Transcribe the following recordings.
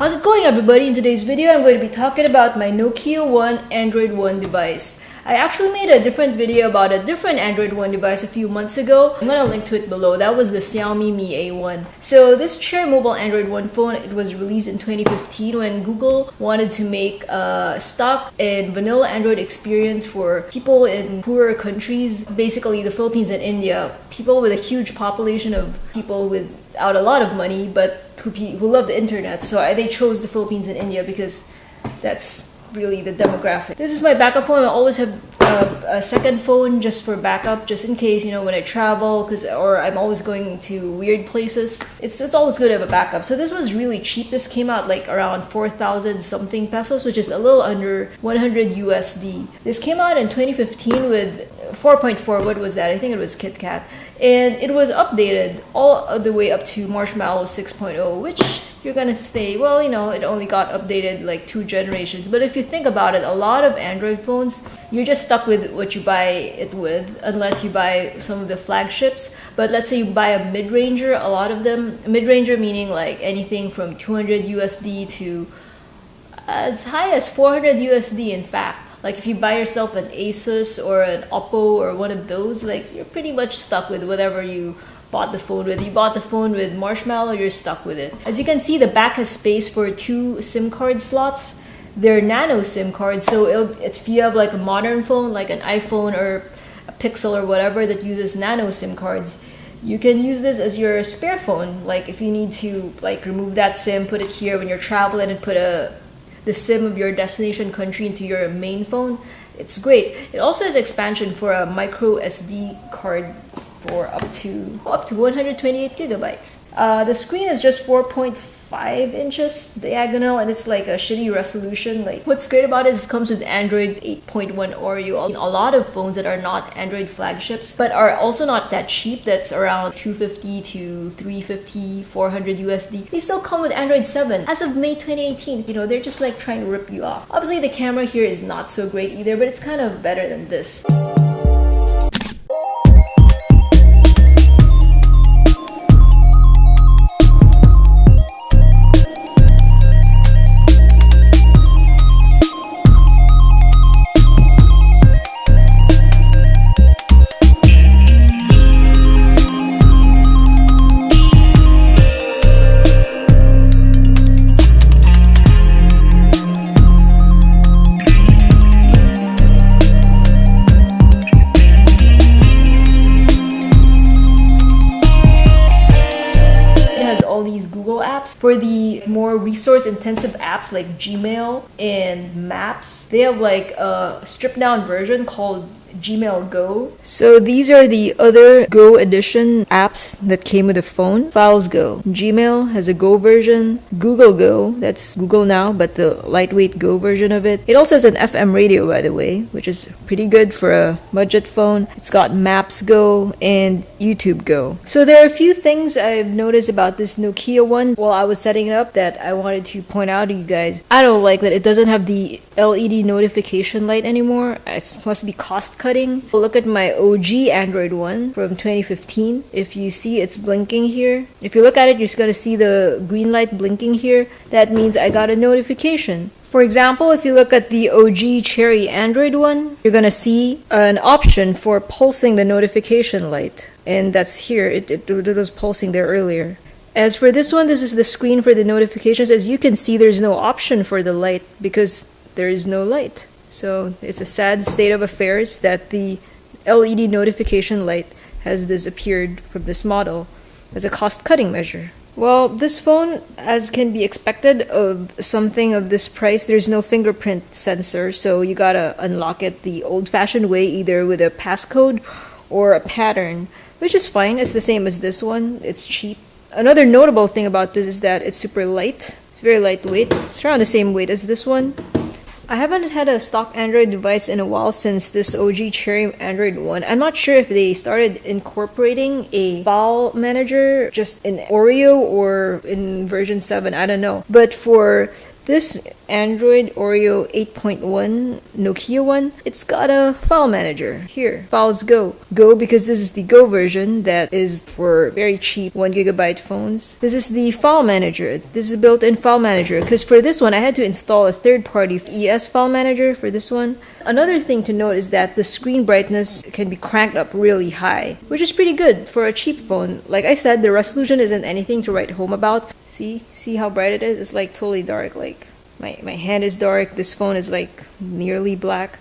How's it going, everybody? In today's video, I'm going to be talking about my Nokia 1 Android 1 device. I actually made a different video about a different Android 1 device a few months ago. I'm going to link to it below. That was the Xiaomi Mi A1. So this Cherry Mobile Android 1 phone, it was released in 2015 when Google wanted to make a stock and vanilla Android experience for people in poorer countries, basically the Philippines and India, people with a huge population of people without a lot of money, but who love the internet. So they chose the Philippines and India because that's really the demographic. This is my backup phone. I always have a second phone just for backup, just in case, when I travel, or I'm always going to weird places. It's always good to have a backup. So this was really cheap. This came out like around 4,000 something pesos, which is a little under 100 USD. This came out in 2015 with 4.4. What was that? I think it was KitKat. And it was updated all the way up to Marshmallow 6.0, which you're gonna say, well, it only got updated like 2 generations. But if you think about it, a lot of Android phones, you're just stuck with what you buy it with, unless you buy some of the flagships. But let's say you buy a mid-ranger, a lot of them, mid-ranger meaning like anything from 200 USD to as high as 400 USD, in fact. Like if you buy yourself an Asus or an Oppo or one of those, like you're pretty much stuck with whatever you bought the phone with. You bought the phone with Marshmallow, you're stuck with it. As you can see, the back has space for 2 SIM card slots. They're nano SIM cards, so if you have like a modern phone, like an iPhone or a Pixel or whatever that uses nano SIM cards, you can use this as your spare phone. Like if you need to like remove that SIM, put it here when you're traveling, and put the SIM of your destination country into your main phone, it's great. It also has expansion for a micro SD card for up to 128 gigabytes. The screen is just 4.5 inches diagonal, and it's like a shitty resolution. Like what's great about it is it comes with Android 8.1 Oreo. A lot of phones that are not Android flagships but are also not that cheap, that's around 250 to 350, 400 USD, they still come with Android 7 as of May 2018. They're just like trying to rip you off. Obviously the camera here is not so great either, but it's kind of better than this. For the more resource-intensive apps like Gmail and Maps, they have like a stripped-down version called Gmail Go. So these are the other Go edition apps that came with the phone. Files Go. Gmail has a Go version. Google Go, that's Google Now, but the lightweight Go version of it. It also has an FM radio, by the way, which is pretty good for a budget phone. It's got Maps Go and YouTube Go. So there are a few things I've noticed about this Nokia one while I was setting it up that I wanted to point out to you guys. I don't like that it doesn't have the LED notification light anymore. It must be cost cutting. Look at my OG Android one from 2015. If you see it's blinking here, if you look at it, you're just gonna see the green light blinking here. That means I got a notification. For example, if you look at the OG Cherry Android one, you're gonna see an option for pulsing the notification light, and that's here. It was pulsing there earlier. As for this one, this is the screen for the notifications. As you can see, there's no option for the light because there is no light. So it's a sad state of affairs that the LED notification light has disappeared from this model as a cost-cutting measure. Well, this phone, as can be expected of something of this price, there's no fingerprint sensor, so you gotta unlock it the old-fashioned way, either with a passcode or a pattern, which is fine. It's the same as this one. It's cheap. Another notable thing about this is that it's super light. It's very lightweight. It's around the same weight as this one. I haven't had a stock Android device in a while since this OG Cherry Android one. I'm not sure if they started incorporating a file manager just in Oreo or in version 7, I don't know. But for This Android Oreo 8.1 Nokia one, it's got a file manager. Here, Files Go. Go because this is the Go version that is for very cheap 1GB phones. This is the file manager. This is a built-in file manager because for this one I had to install a third-party ES file manager for this one. Another thing to note is that the screen brightness can be cranked up really high, which is pretty good for a cheap phone. Like I said, the resolution isn't anything to write home about. See how bright it is? It's like totally dark. Like my hand is dark. This phone is like nearly black,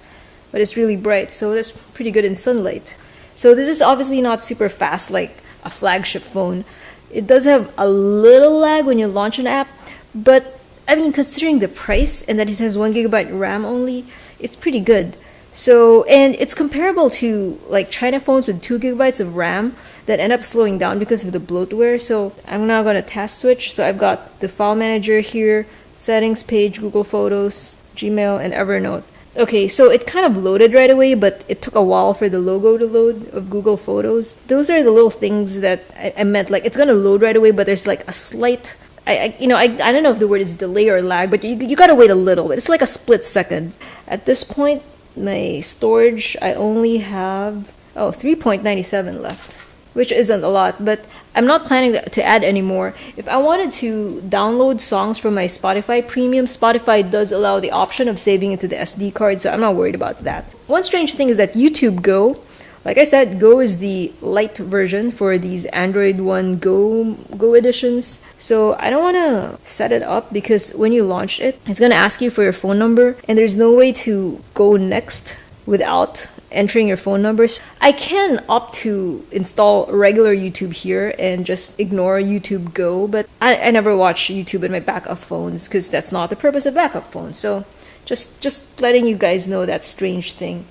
but it's really bright. So that's pretty good in sunlight. So this is obviously not super fast like a flagship phone. It does have a little lag when you launch an app, but I mean, considering the price and that it has 1GB RAM only, it's pretty good. So, and it's comparable to like China phones with 2GB of RAM that end up slowing down because of the bloatware. So I'm now going to task switch. So I've got the file manager here, settings page, Google Photos, Gmail, and Evernote. Okay, so it kind of loaded right away, but it took a while for the logo to load of Google Photos. Those are the little things that I meant, like it's going to load right away, but there's like a slight, I don't know if the word is delay or lag, but you gotta wait a little bit. It's like a split second. At this point, my storage, I only have 3.97 left, which isn't a lot, but I'm not planning to add any more. If I wanted to download songs from my Spotify Premium, Spotify does allow the option of saving it to the SD card, so I'm not worried about that. One strange thing is that YouTube Go, like I said, Go is the light version for these Android One Go editions. So I don't want to set it up because when you launch it, it's going to ask you for your phone number and there's no way to go next without entering your phone numbers. I can opt to install regular YouTube here and just ignore YouTube Go, but I never watch YouTube in my backup phones because that's not the purpose of backup phones. So just letting you guys know that strange thing.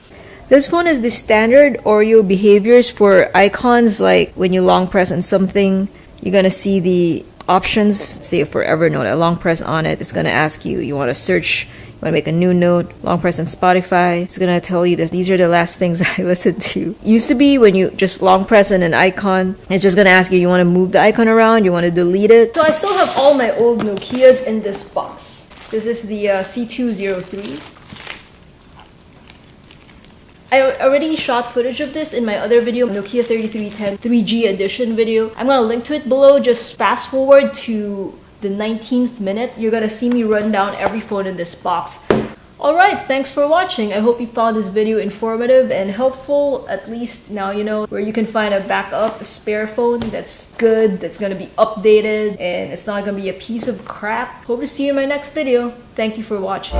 This phone has the standard Oreo behaviors for icons, like when you long press on something, you're going to see the options. Say for Evernote, a long press on it, it's going to ask you want to search, you want to make a new note. Long press on Spotify, it's going to tell you that these are the last things I listened to. Used to be when you just long press on an icon, it's just going to ask you want to move the icon around, you want to delete it. So I still have all my old Nokias in this box. This is the C203. I already shot footage of this in my other video, Nokia 3310 3G edition video. I'm gonna link to it below. Just fast forward to the 19th minute. You're gonna see me run down every phone in this box. Alright, thanks for watching. I hope you found this video informative and helpful. At least now you know where you can find a backup spare phone that's good, that's gonna be updated, and it's not gonna be a piece of crap. Hope to see you in my next video. Thank you for watching.